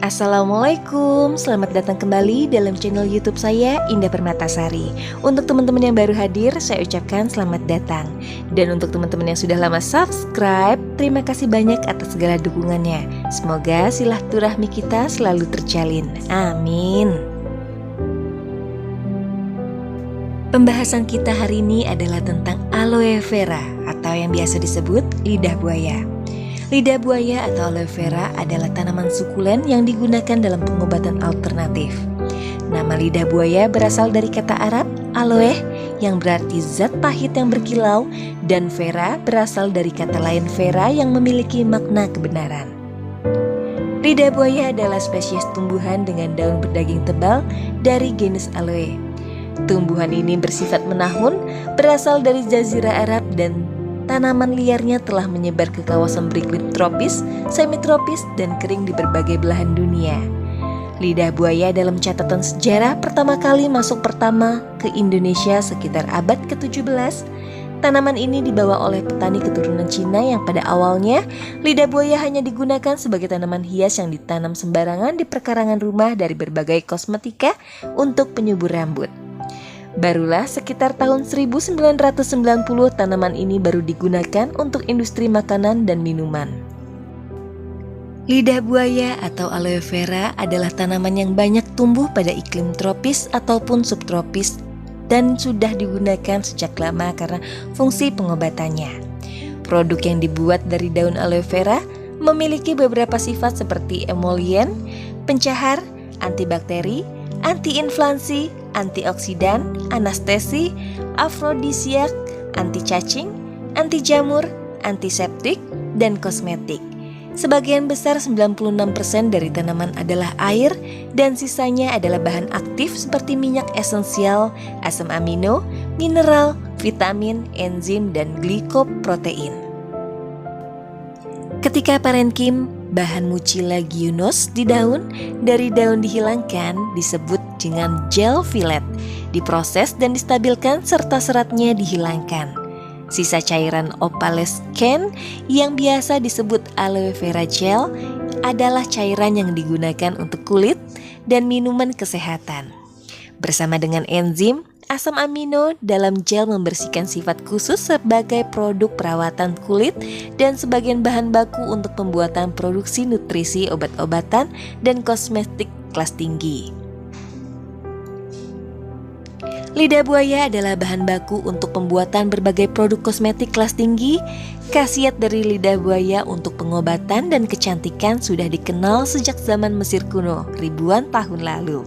Assalamualaikum, selamat datang kembali dalam channel YouTube saya, Indah Permatasari. Untuk teman-teman yang baru hadir, saya ucapkan selamat datang. Dan untuk teman-teman yang sudah lama subscribe, terima kasih banyak atas segala dukungannya. Semoga silaturahmi kita selalu terjalin. Amin. Pembahasan kita hari ini adalah tentang aloe vera atau yang biasa disebut lidah buaya. Lidah buaya atau aloe vera adalah tanaman sukulen yang digunakan dalam pengobatan alternatif. Nama lidah buaya berasal dari kata Arab aloe yang berarti zat pahit yang berkilau, dan vera berasal dari kata lain vera yang memiliki makna kebenaran. Lidah buaya adalah spesies tumbuhan dengan daun berdaging tebal dari genus aloe. Tumbuhan ini bersifat menahun, berasal dari Jazirah Arab, dan tanaman liarnya telah menyebar ke kawasan beriklim tropis, semitropis, dan kering di berbagai belahan dunia. Lidah buaya dalam catatan sejarah pertama kali masuk pertama ke Indonesia sekitar abad ke-17. Tanaman ini dibawa oleh petani keturunan Cina yang pada awalnya lidah buaya hanya digunakan sebagai tanaman hias yang ditanam sembarangan di perkarangan rumah dari berbagai kosmetika untuk penyubur rambut. Barulah sekitar tahun 1990 tanaman ini baru digunakan untuk industri makanan dan minuman. Lidah buaya atau aloe vera adalah tanaman yang banyak tumbuh pada iklim tropis ataupun subtropis dan sudah digunakan sejak lama karena fungsi pengobatannya. Produk yang dibuat dari daun aloe vera memiliki beberapa sifat seperti emolien, pencahar, antibakteri, antiinflamasi, antioksidan, anestesi, afrodisiak, anti cacing, anti jamur, antiseptik, dan kosmetik. Sebagian besar 96% dari tanaman adalah air dan sisanya adalah bahan aktif seperti minyak esensial, asam amino, mineral, vitamin, enzim, dan glikoprotein. Ketika parenkim, bahan mucilaginous di daun dari daun dihilangkan disebut dengan gel fillet, diproses dan distabilkan serta seratnya dihilangkan. Sisa cairan opalescens yang biasa disebut aloe vera gel adalah cairan yang digunakan untuk kulit dan minuman kesehatan. Bersama dengan enzim, asam amino dalam gel membersihkan sifat khusus sebagai produk perawatan kulit dan sebagian bahan baku untuk pembuatan produksi nutrisi obat-obatan dan kosmetik kelas tinggi. Lidah buaya adalah bahan baku untuk pembuatan berbagai produk kosmetik kelas tinggi. Khasiat dari lidah buaya untuk pengobatan dan kecantikan sudah dikenal sejak zaman Mesir kuno ribuan tahun lalu.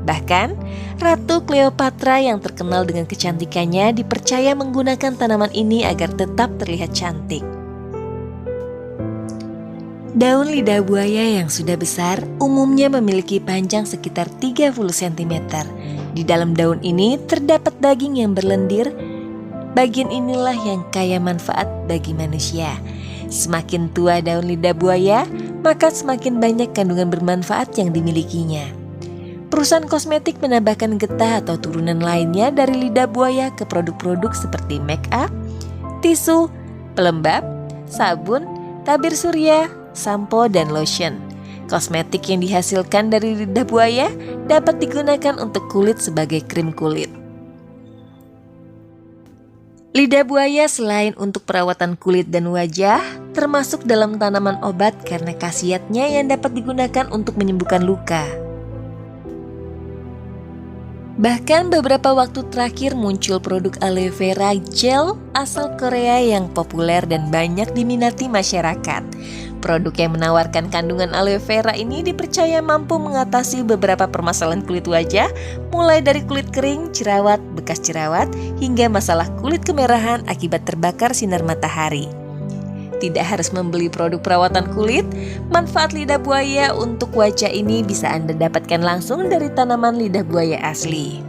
Bahkan, Ratu Cleopatra yang terkenal dengan kecantikannya dipercaya menggunakan tanaman ini agar tetap terlihat cantik. Daun lidah buaya yang sudah besar umumnya memiliki panjang sekitar 30 cm. Di dalam daun ini terdapat daging yang berlendir. Bagian inilah yang kaya manfaat bagi manusia. Semakin tua daun lidah buaya, maka semakin banyak kandungan bermanfaat yang dimilikinya. Perusahaan kosmetik menambahkan getah atau turunan lainnya dari lidah buaya ke produk-produk seperti make up, tisu, pelembab, sabun, tabir surya, sampo, dan lotion. Kosmetik yang dihasilkan dari lidah buaya dapat digunakan untuk kulit sebagai krim kulit. Lidah buaya selain untuk perawatan kulit dan wajah, termasuk dalam tanaman obat karena khasiatnya yang dapat digunakan untuk menyembuhkan luka. Bahkan beberapa waktu terakhir muncul produk aloe vera gel asal Korea yang populer dan banyak diminati masyarakat. Produk yang menawarkan kandungan aloe vera ini dipercaya mampu mengatasi beberapa permasalahan kulit wajah, mulai dari kulit kering, jerawat, bekas jerawat, hingga masalah kulit kemerahan akibat terbakar sinar matahari. Tidak harus membeli produk perawatan kulit, manfaat lidah buaya untuk wajah ini bisa Anda dapatkan langsung dari tanaman lidah buaya asli.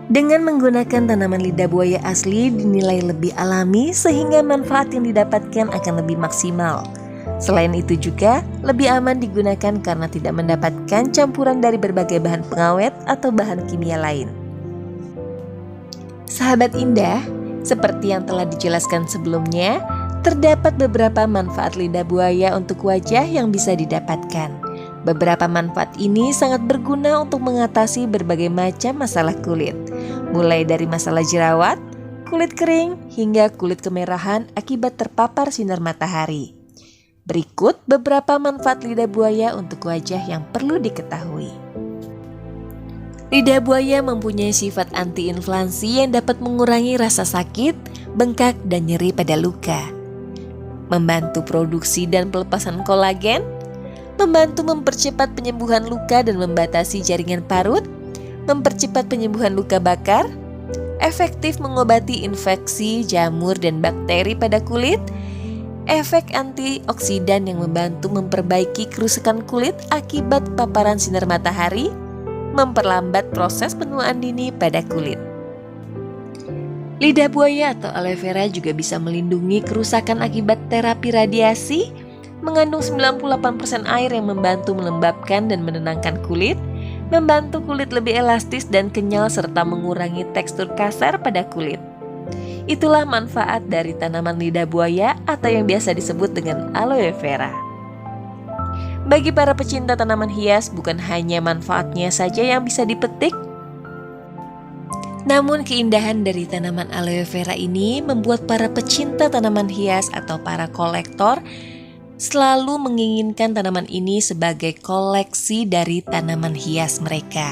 Dengan menggunakan tanaman lidah buaya asli dinilai lebih alami sehingga manfaat yang didapatkan akan lebih maksimal. Selain itu juga lebih aman digunakan karena tidak mendapatkan campuran dari berbagai bahan pengawet atau bahan kimia lain. Sahabat Indah, seperti yang telah dijelaskan sebelumnya, Terdapat beberapa manfaat lidah buaya untuk wajah yang bisa didapatkan. Beberapa manfaat ini sangat berguna untuk mengatasi berbagai macam masalah kulit, mulai dari masalah jerawat, kulit kering, hingga kulit kemerahan akibat terpapar sinar matahari. Berikut beberapa manfaat lidah buaya untuk wajah yang perlu diketahui. Lidah buaya mempunyai sifat antiinflamasi yang dapat mengurangi rasa sakit, bengkak, dan nyeri pada luka. Membantu produksi dan pelepasan kolagen, membantu mempercepat penyembuhan luka dan membatasi jaringan parut, mempercepat penyembuhan luka bakar, efektif mengobati infeksi, jamur, dan bakteri pada kulit, efek antioksidan yang membantu memperbaiki kerusakan kulit akibat paparan sinar matahari, memperlambat proses penuaan dini pada kulit. Lidah buaya atau aloe vera juga bisa melindungi kerusakan akibat terapi radiasi, mengandung 98% air yang membantu melembabkan dan menenangkan kulit, membantu kulit lebih elastis dan kenyal serta mengurangi tekstur kasar pada kulit. Itulah manfaat dari tanaman lidah buaya atau yang biasa disebut dengan aloe vera. Bagi para pecinta tanaman hias, bukan hanya manfaatnya saja yang bisa dipetik, namun keindahan dari tanaman aloe vera ini membuat para pecinta tanaman hias atau para kolektor selalu menginginkan tanaman ini sebagai koleksi dari tanaman hias mereka.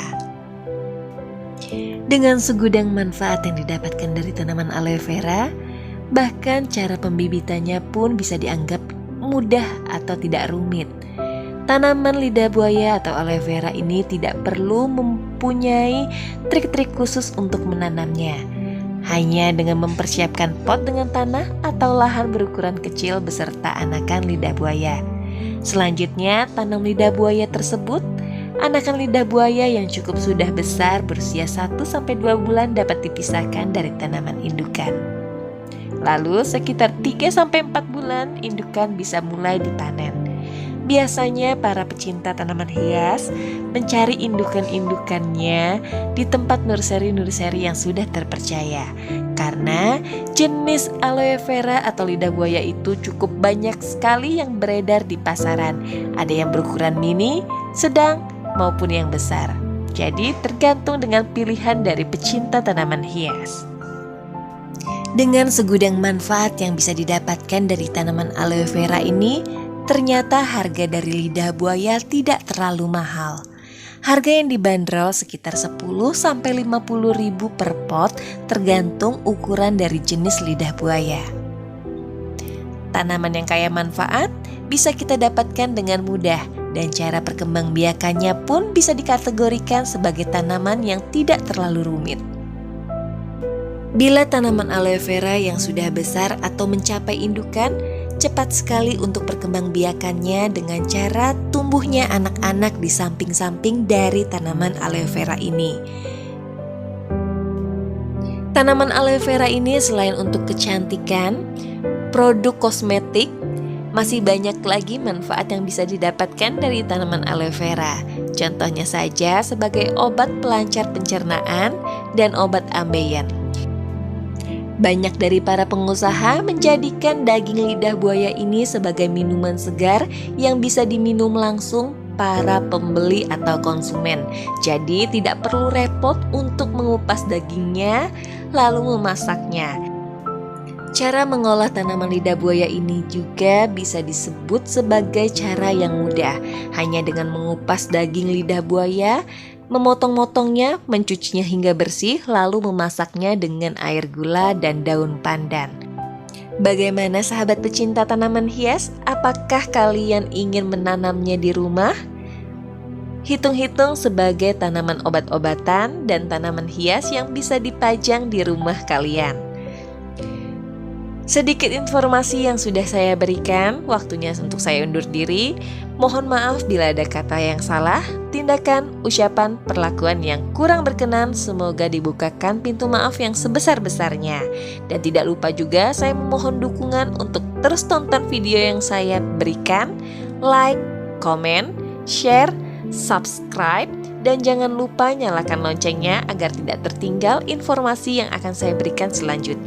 Dengan segudang manfaat yang didapatkan dari tanaman aloe vera, bahkan cara pembibitannya pun bisa dianggap mudah atau tidak rumit. Tanaman lidah buaya atau aloe vera ini tidak perlu mempunyai trik-trik khusus untuk menanamnya. Hanya dengan mempersiapkan pot dengan tanah atau lahan berukuran kecil beserta anakan lidah buaya. Selanjutnya, tanam lidah buaya tersebut. Anakan lidah buaya yang cukup sudah besar berusia 1-2 bulan dapat dipisahkan dari tanaman indukan. Lalu sekitar 3-4 bulan indukan bisa mulai dipanen. Biasanya para pecinta tanaman hias mencari indukan-indukannya di tempat nursery-nursery yang sudah terpercaya. Karena jenis aloe vera atau lidah buaya itu cukup banyak sekali yang beredar di pasaran. Ada yang berukuran mini, sedang, maupun yang besar. Jadi tergantung dengan pilihan dari pecinta tanaman hias. Dengan segudang manfaat yang bisa didapatkan dari tanaman aloe vera ini, ternyata harga dari lidah buaya tidak terlalu mahal. Harga yang dibanderol sekitar 10-50 ribu per pot tergantung ukuran dari jenis lidah buaya. Tanaman yang kaya manfaat bisa kita dapatkan dengan mudah dan cara perkembangbiakannya pun bisa dikategorikan sebagai tanaman yang tidak terlalu rumit. Bila tanaman aloe vera yang sudah besar atau mencapai indukan, cepat sekali untuk perkembangbiakannya dengan cara tumbuhnya anak-anak di samping-samping dari tanaman aloe vera ini. Tanaman aloe vera ini selain untuk kecantikan, produk kosmetik, masih banyak lagi manfaat yang bisa didapatkan dari tanaman aloe vera. Contohnya saja sebagai obat pelancar pencernaan dan obat ambeien. Banyak dari para pengusaha menjadikan daging lidah buaya ini sebagai minuman segar yang bisa diminum langsung para pembeli atau konsumen. Jadi tidak perlu repot untuk mengupas dagingnya lalu memasaknya. Cara mengolah tanaman lidah buaya ini juga bisa disebut sebagai cara yang mudah. Hanya dengan mengupas daging lidah buaya, memotong-motongnya, mencucinya hingga bersih, lalu memasaknya dengan air gula dan daun pandan. Bagaimana sahabat pecinta tanaman hias? Apakah kalian ingin menanamnya di rumah? Hitung-hitung sebagai tanaman obat-obatan dan tanaman hias yang bisa dipajang di rumah kalian. Sedikit informasi yang sudah saya berikan, waktunya untuk saya undur diri. Mohon maaf bila ada kata yang salah, tindakan, ucapan, perlakuan yang kurang berkenan. Semoga dibukakan pintu maaf yang sebesar-besarnya. Dan tidak lupa juga saya memohon dukungan untuk terus tonton video yang saya berikan. Like, komen, share, subscribe, dan jangan lupa nyalakan loncengnya agar tidak tertinggal informasi yang akan saya berikan selanjutnya.